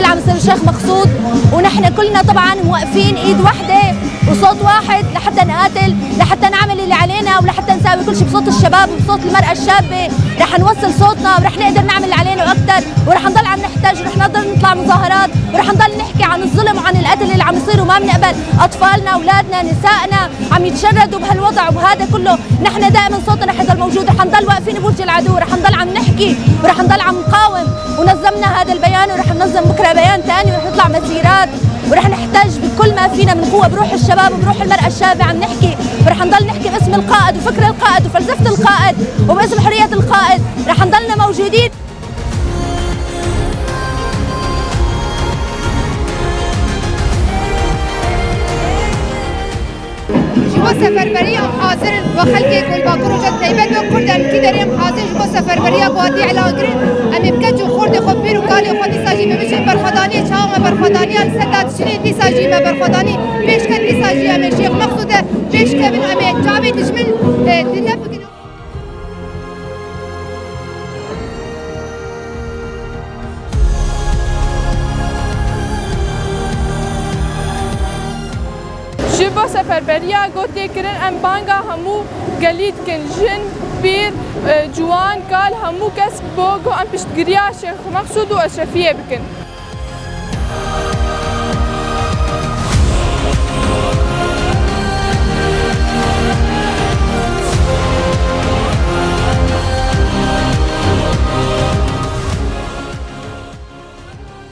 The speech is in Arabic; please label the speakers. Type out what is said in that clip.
Speaker 1: اللي عم يصير الشيخ مقصود، ونحن كلنا طبعا موقفين ايد وحده وصوت واحد لحتى نقاتل، لحتى نعمل اللي علينا، ولحتى نساوي كل شيء بصوت الشباب وبصوت المرأة الشابة. رح نوصل صوتنا ورح نقدر نعمل اللي علينا واكثر، ورح نضل عم نحتاج، ورح نضل نطلع مظاهرات، ورح نضل نحكي عن الظلم وعن القتل اللي عم يصير، وما بنقبل اطفالنا، اولادنا، نسائنا عم يتشردوا بهالوضع وبهذا كله. نحن دائما صوتنا رح يضل موجود، رح نضل واقفين بوجه العدو، رح نضل عم نحكي، ورح نضل عم نقاوم. ونظمنا هذا البيان ورح ننظم بكره بيان ثاني، ورح نطلع مسيرات، ورح نحتاج بكل ما فينا من قوه، بروح الشباب وبروح المراه الشابه عم نحكي، ورح نضل نحكي باسم القائد وفكر القائد وفلسفه القائد وباسم حريه القائد، رح نضلنا موجودين.
Speaker 2: جبو سفربرية حاضر وخلقي كل باكر وجد تيبت وكرد أمكي دريم حاضر جبو سفربرية قواتي على أجرين أمي بكتشو خورد خود بيرو كالي خود ساجي ببشين برخداني شاوم برخداني السدات شرين دي ساجي برخداني بيش كد دي ساجي أمي شيخ مقصودة بيش كبن أمي جابي دجمن دنب
Speaker 3: جبو سفربریا گوتی کرن ام بانگا همو گلید کن جن بیر جوان کال همو کس بو گو ام پشتگریا شیخ مقصود و اشرفیه بکن.